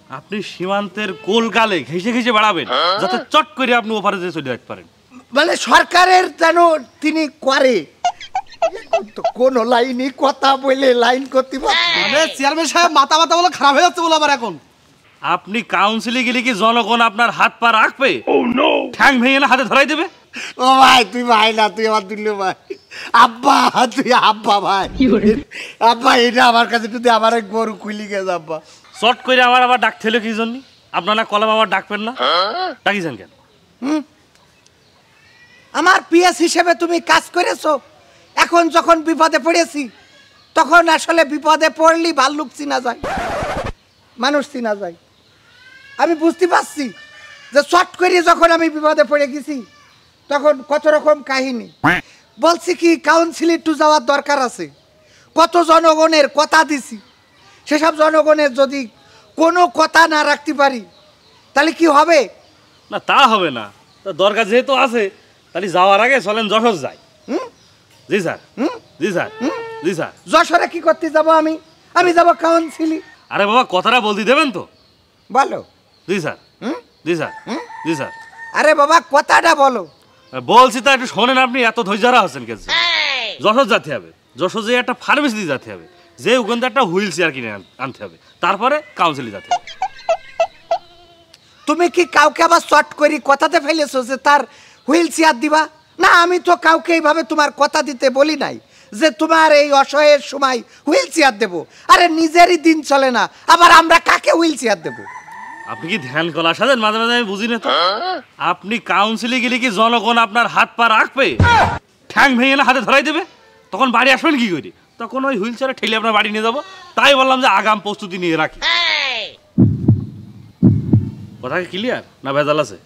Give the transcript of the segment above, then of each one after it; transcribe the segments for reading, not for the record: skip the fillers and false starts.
আপনি সীমান্তের কোলগালে ঘেঁষে ঘেঁষে বাড়াবেন যাতে চট করে আপনি ওপারে যেয়ে চলে যেতে পারেন। মানে সরকারের যেন তিনি করে কোন লাইনই কথা বলে লাইন করতে মানে চেয়ারম্যান সাহেব মাথা মাথা বলে খারাপ হয়ে যাচ্ছে বলে আবার এখন। আপনি কাউন্সিলে গেলে কি জনগণ আপনার হাত পা রাখবে? ঠ্যাং ভেঙে না হাতে ধরাই দেবে? ও ভাই তুই ভাই না, তুই আমার দিল্লি ভাই। আব্বা তুই আব্বা ভাই, আব্বা এটা আমার কাছে তুই আমার এক গরু কুইলি গেছে আব্বা। চট করে আমার আবার ডাকতে হলো কি জন্য? আপনারা কলম আবার ডাকবেন না, ডাকিছেন কেন? আমার পিএস হিসেবে তুমি কাজ করেছো, এখন যখন বিপদে পড়েছি তখন আসলে বিপদে পড়লি ভাল্লুক চিনা যায়, মানুষ চিনা যায়। আমি বুঝতে পারছি যে চট করে যখন আমি বিপদে পড়ে গেছি তখন কত রকম কাহিনী বলছি কি কাউন্সিলে একটু যাওয়ার দরকার আছে। কত জনগণের কথা দিছি, সেসব জনগণের যদি কোনো কথা না রাখতে পারি তাহলে কি হবে? না তা হবে না, তা দরকার যেহেতু আছে তাহলে যাওয়ার আগে চলেন যশোর যাই। জি স্যার, জি স্যার, জি স্যার। যশোরে কি করতে যাব আমি? আমি যাব কাউন্সিলে। আরে বাবা কথাটা বলতে দেবেন তো? বলো। জি স্যার, জি স্যার, জি স্যার। আরে বাবা কথাটা বলো। বলছি তা একটু শোনেন। আপনি এত ধৈর্য আছেন কেন? যশোর যেতে হবে, যশোর যে একটা ফার্মেসি যেতে হবে, যে ওখান থেকে একটা হুইল চেয়ার কিনে আনতে হবে, তারপরে কাউন্সিলে যেতে হবে। তুমি কি কাউকে আবার শর্ট করে কথাতে ফেলেছো যে তার হুইল চেয়ার দিবা? না, আমি তো কাউকে এইভাবে তোমার কথা দিতে বলি নাই যে তোমার এই অসহায়ের সময় হুইল চেয়ার দেবো। আরে নিজেরই দিন চলে না, আবার আমরা কাকে হুইল চেয়ার দেবো? আপনি কি ধ্যান কলা সাজেন? মাঝে মাঝে আমি বুঝি না তো। আপনি কাউন্সিলে গেলে কি জনগণ আপনার হাত পা রাখবে? ঠ্যাং ভেঙে না হাতে ধরাই দেবে? তখন বাড়ি আসবেন কি করি? তখন ওই হুইল চেয়ারে ঠেলে আপনার বাড়ি নিয়ে যাবো। তাই বললাম যে আগাম প্রস্তুতি নিয়ে রাখি। কথা কি ক্লিয়ার না ভেজাল আছে?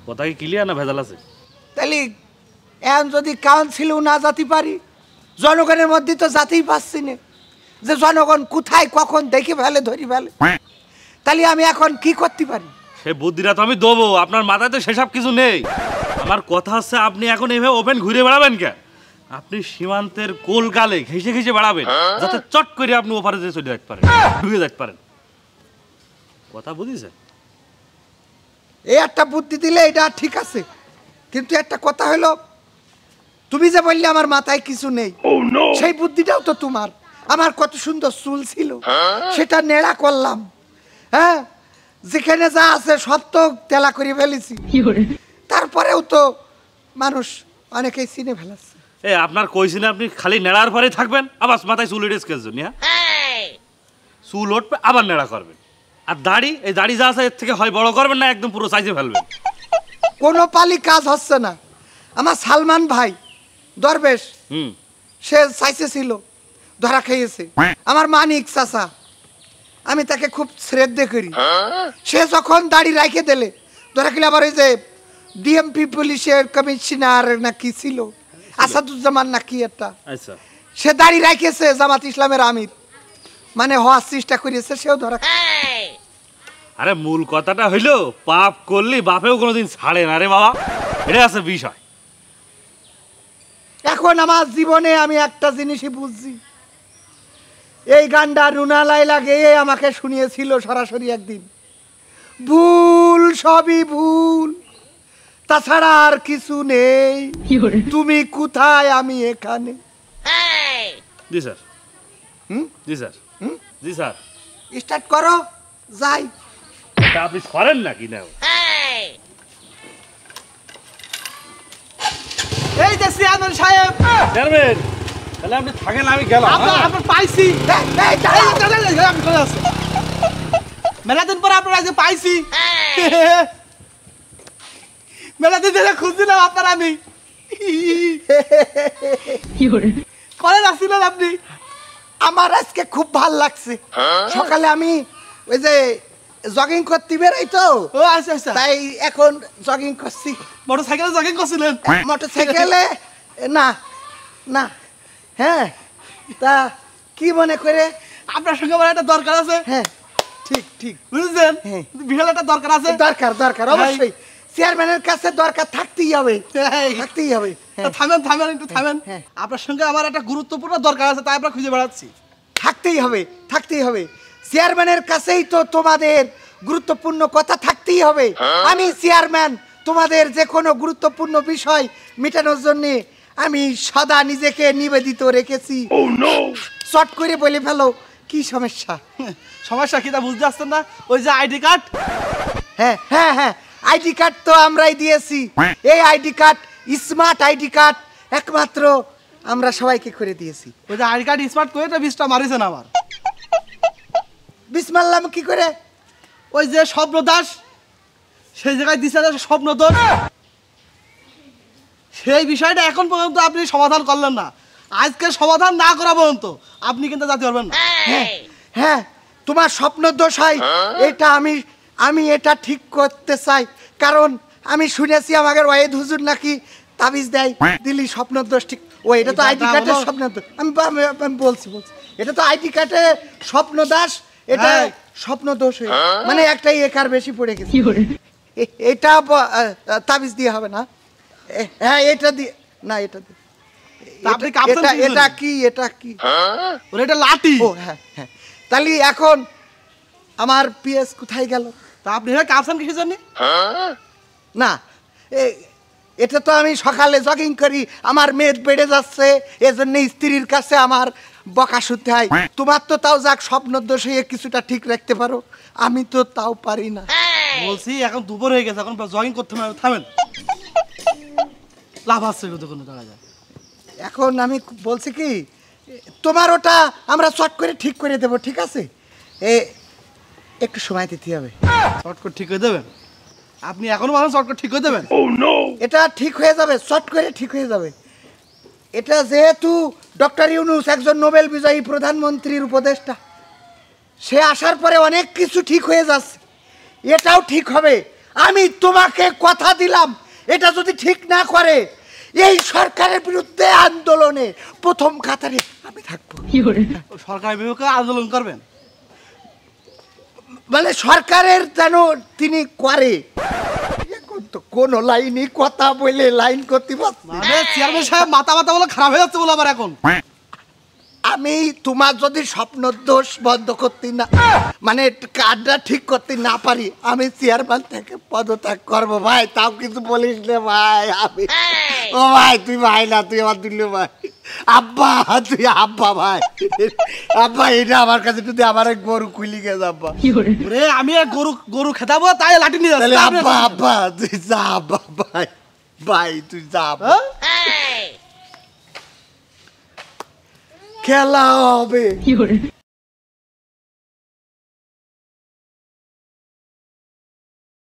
কথা কি ক্লিয়ার না ভেজাল আছে? তাহলে এখন যদি কাউন্সিলেও না যেতে পারি, জনগণের মধ্যে তো যেতেই পারছি না, যে জনগণ কোথায় কখন দেখে ফেলে ধরি ফেলে, তাহলে আমি এখন কি করতে পারি? সে বুদ্ধিটা তো আমি দেবো, আপনার মাথায় তো সেসব কিছু নেই। আমার কথা হচ্ছে আপনি এখন এভাবে ওপেন ঘুরে বেড়াবেন কেন? আপনি সীমান্তের কোলগালে ঘেঁষে ঘেঁষে বেড়াবেন যাতে চট করে আপনি ওপারে যেয়ে চলে যেতে পারেন, ঢুকে যেতে পারেন। কথা বুঝেছেন? এই একটা বুদ্ধি দিলে এটা ঠিক আছে, কিন্তু একটা কথা হলো, তুমি যে বললে আমার মাথায় কিছু নেই, সেই বুদ্ধিটাও তো তোমার। আমার কত সুন্দর চুল ছিল, সেটা নেড়া করলাম। হ্যাঁ, যেখানে যা আছে সব তো তেলা করে ফেলেছি, তারপরেও তো মানুষ অনেকেই চিনে ফেলাচ্ছে। আপনার কইছি না আপনি খালি নেড়ার পরে থাকবেন, আবার মাথায় চুল উঠে স্কেচ জন্য। হ্যাঁ, চুল উঠবে আবার নেড়া করবেন। আর দাড়ি, এই দাড়ি যা আছে এর থেকে হয় বড় করবেন না একদম পুরো সাইজে ফেলবেন। কোনো পালি কাজ হচ্ছে না। আমার সালমান ভাই দরবেশ, সে চাইছে ছিল, ধরা খেয়েছে। আমার মানিক চাচা, আমি তাকে খুব শ্রদ্ধা করি, সে যখন দাড়ি রাখে দিলে ধরা খেলে, আবার ওই যে ডিএমপি পুলিশের কমিশনার নাকি ছিল আসাদুজ্জামান নাকি একটা, সে দাড়ি রাখেছে, জামাত ইসলামের আমির মানে হওয়ার চেষ্টা করেছে, সেও ধরা। আরে মূল কথাটা হইলো, পাপ করলে বাপেও কোনোদিন ছাড়ে না রে বাবা, এটা আছে বিষয়। এখন আমার জীবনে আমি একটা জিনিসই বুঝছি, এই গানটা রুনা লায়লা গেয়ে আমাকে শুনিয়েছিল সরাসরি একদিন, ভুল সবই ভুল, তাছাড়া আর কিছু নেই, তুমি কোথায় আমি এখানে। জি স্যার, জি স্যার, জি স্যার। স্টার্ট করো, যাই। আপনি সরেন নাকি না? এই যে চেয়ারম্যান সাহেব, চেয়ারম্যান তাহলে আপনি থাকেন, আমি গেলাম। আপনার পাইছি, আমি চলে আসছি। মেলা দিন পরে আপনার আজকে পাইছি, মেলা দিন ধরে খুঁজছিলাম আপনার। আমি কলে আসছিলেন আপনি? আমার আজকে খুব ভাল লাগছে, সকালে আমি ওই যে জগিং করতে বেরোই তো, তাই এখন জগিং করছি। মোটরসাইকেলে জগিং করছিলেন? মোটরসাইকেলে না না। হ্যাঁ, তা কি মনে করে? আপনার সঙ্গে আমার একটা দরকার আছে। হ্যাঁ ঠিক ঠিক বুঝছেন, বিশাল একটা দরকার আছে। দরকার দরকার অবশ্যই, চেয়ারম্যানের কাছে দরকার থাকতেই হবে, থাকতেই হবে। থামেন থামেন, একটু থামেন। আপনার সঙ্গে আমার একটা গুরুত্বপূর্ণ দরকার আছে, তাই আমরা খুঁজে বেড়াচ্ছি। থাকতেই হবে, থাকতেই হবে। চেয়ারম্যানের কাছেই তো তোমাদের গুরুত্বপূর্ণ কথা থাকতেই হবে। আমি চেয়ারম্যান, তোমাদের যে কোনো গুরুত্বপূর্ণ বিষয় মেটানোর জন্য আমি সদা নিজেকে নিবেদিত রেখেছি। চট করে বলে ফেলো, কি সমস্যা? সমস্যা কি তা বুঝতে পারছেন না? ওই যে আইডি কার্ড। হ্যাঁ হ্যাঁ হ্যাঁ, আইডি কার্ড তো আমরাই দিয়েছি। এই ID card smart ID card একমাত্র আমরা সবাইকে করে দিয়েছি। ওই যে আইডি কার্ড স্মার্ট করে তো 20টা মারিছেন আমার। বিষ মারলাম কি করে? ওই যে স্বপ্ন দাস সেই জায়গায় দিছে না স্বপ্ন দোষ, সেই বিষয়টা এখন পর্যন্ত আপনি সমাধান করলেন না। আজকে সমাধান না করা পর্যন্ত আপনি কিন্তু যেতে পারবেন না। হ্যাঁ, তোমার স্বপ্ন দোষ হয় এটা আমি এটা ঠিক করতে চাই, কারণ আমি শুনেছি আমাদের ওয়াহিদ হুজুর নাকি তাবিজ দেয়, দিলি স্বপ্ন দোষ ঠিক। ও এটা তো আইডি কার্ডের স্বপ্ন দোষ। আমি বলছি এটা তো আইডি কার্ডে স্বপ্ন দাস, এটা স্বপ্ন দোষ হয়ে মানে একটাই একার বেশি পড়ে গেছে। এটা তাবিজ দিয়ে হবে না। হ্যাঁ এটা দিয়ে না, এটা দিয়ে। এটা কি এটা লাঠি। ও হ্যাঁ হ্যাঁ, তাহলে এখন আমার পিএস কোথায় গেল? তা আপনি কাঁপছেন কিসের জন্য? না, এটা তো আমি সকালে জগিং করি, আমার মেদ বেড়ে যাচ্ছে, এজন্য স্ত্রীর কাছে আমার বকা শুনতে হয়। তোমার তো তাও যাক স্বপ্ন দোষ হয়ে কিছুটা ঠিক রাখতে পারো, আমি তো তাও পারি না। বলছি এখন দুপুর হয়ে গেছে, এখন জগিং করতে হবে, থামেন। লাভ আছে কোনো জায়গা যায়। এখন আমি বলছি কি, তোমার ওটা আমরা চট করে ঠিক করে দেবো, ঠিক আছে? একটু সময় দিতে হবে। চট করে ঠিক করে দেবেন? আপনি এখনো বলেন চট করে ঠিক করে দেবেন? এটা ঠিক হয়ে যাবে, চট করে ঠিক হয়ে যাবে। এটা যেহেতু ডক্টর ইউনূস একজন নোবেল বিজয়ী প্রধানমন্ত্রীর উপদেষ্টা, সে আসার পরে অনেক কিছু ঠিক হয়ে যাচ্ছে, এটাও ঠিক হবে। আমি তোমাকে কথা দিলাম, এটা যদি ঠিক না করে এই সরকারের বিরুদ্ধে আন্দোলনে প্রথম কাতারে আমি থাকবো। সরকারের বিরুদ্ধে আন্দোলন করবেন? মানে সরকারের যেন তিনি করে। কোন লাইনই কথা বলে লাইন করতে পারছি। মানে চেয়ারম্যান সাহেব মাথা বলে খারাপ হয়ে যাচ্ছে বলে আবার এখন। আমি তোমার যদি স্বপ্ন দোষ বন্ধ করতে না, মানে কার্ডটা ঠিক করতে না পারি, আমি চেয়ারম্যান থেকে পদত্যাগ করবো ভাই। তাও কিছু বলিস রে ভাই। আমি ও ভাই, তুই ভাই না, তুই আমার দিল্লি ভাই। আব্বা, তুই আব্বা ভাই। আব্বা এটা আমার কাছে যদি আমার গরু কুলি গেছে আব্বা। আমি গরু খেতাবো তাই লাঠি নিয়ে যাচ্ছি। আব্বা আব্বা তুই যা আব্বা, ভাই ভাই তুই যা। খেলা হবে।